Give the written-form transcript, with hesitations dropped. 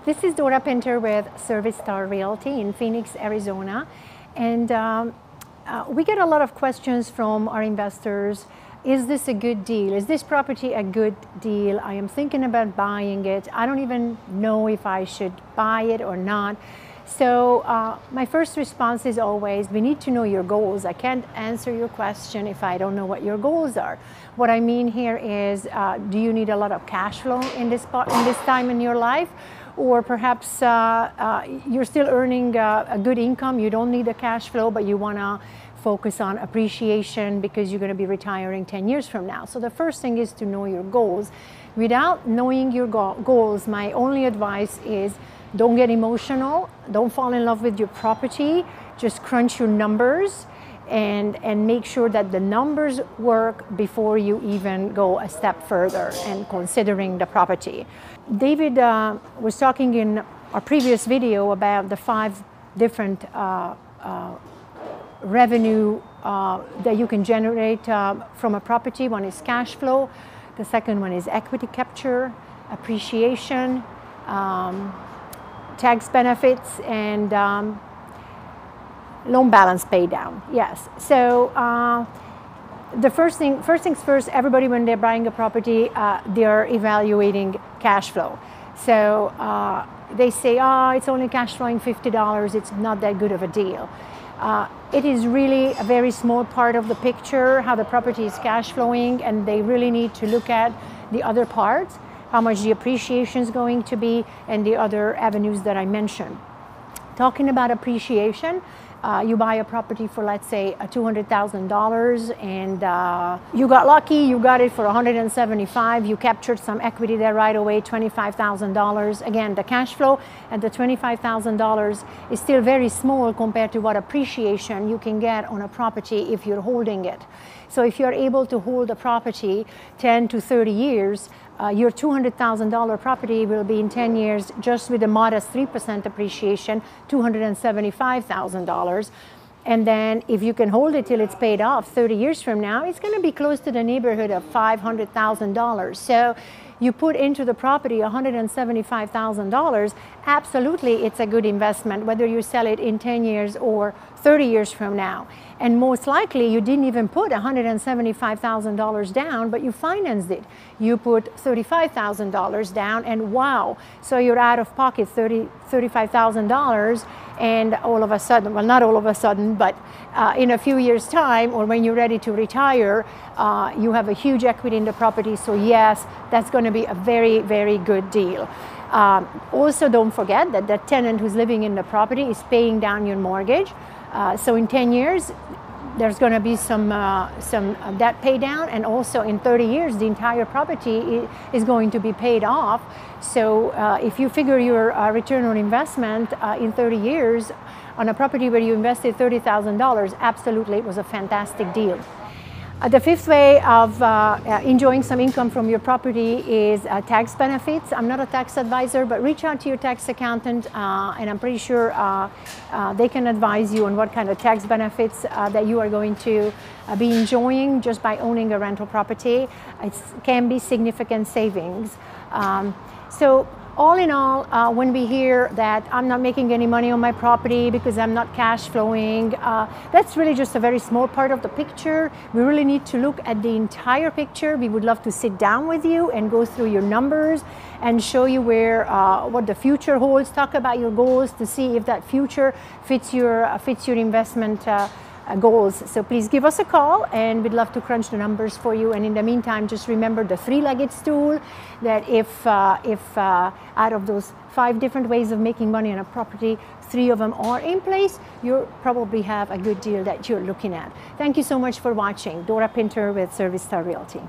This is Dora Pinter with Service Star Realty in Phoenix, Arizona. And we get a lot of questions from our investors. Is this a good deal? Is this property a good deal? I am thinking about buying it. I don't even know if I should buy it or not. So my first response is always, we need to know your goals. I can't answer your question if I don't know what your goals are. What I mean here is, do you need a lot of cash flow in this time in your life? Or perhaps you're still earning a good income, you don't need the cash flow, but you want to focus on appreciation because you're going to be retiring 10 years from now. So the first thing is to know your goals. Without knowing your goals, my only advice is don't get emotional, don't fall in love with your property, just crunch your numbers and make sure that the numbers work before you even go a step further and considering the property. David was talking in our previous video about the 5 different revenue that you can generate from a property. One is cash flow, the second one is equity capture, appreciation, tax benefits, and loan balance pay down. Yes. So the first things first, everybody when they're buying a property, they're evaluating cash flow. So they say, oh, it's only cash flowing $50, it's not that good of a deal. It is really a very small part of the picture, how the property is cash flowing, and they really need to look at the other parts, how much the appreciation is going to be, and the other avenues that I mentioned. Talking about appreciation, you buy a property for, let's say, $200,000, and you got lucky, you got it for $175,000, you captured some equity there right away, $25,000. Again, the cash flow and the $25,000 is still very small compared to what appreciation you can get on a property if you're holding it. So if you're able to hold a property 10 to 30 years, your $200,000 property will be in 10 years, just with a modest 3% appreciation, $275,000. And then if you can hold it till it's paid off 30 years from now, it's going to be close to the neighborhood of $500,000. So you put into the property $175,000, absolutely it's a good investment, whether you sell it in 10 years or 30 years from now. And most likely you didn't even put $175,000 down, but you financed it. You put $35,000 down, and wow, so you're out of pocket $35,000, and all of a sudden, well, not all of a sudden, but in a few years' time, or when you're ready to retire, you have a huge equity in the property. So yes, that's going to be a very, very good deal. Also, don't forget that the tenant who's living in the property is paying down your mortgage. So in 10 years, there's going to be some debt pay down, and also in 30 years, the entire property is going to be paid off. So if you figure your return on investment in 30 years on a property where you invested $30,000, absolutely it was a fantastic deal. The 5th way of enjoying some income from your property is tax benefits. I'm not a tax advisor, but reach out to your tax accountant, and I'm pretty sure they can advise you on what kind of tax benefits that you are going to be enjoying just by owning a rental property. It can be significant savings. So all in all, when we hear that I'm not making any money on my property because I'm not cash flowing, that's really just a very small part of the picture. We really need to look at the entire picture. We would love to sit down with you and go through your numbers and show you where what the future holds. Talk about your goals to see if that future fits your investment goals. So please give us a call, and we'd love to crunch the numbers for you. And in the meantime, just remember the 3-legged stool, that if out of those 5 different ways of making money on a property, 3 of them are in place, you probably have a good deal that you're looking at. Thank you so much for watching. Dora Pinter with Service Star Realty.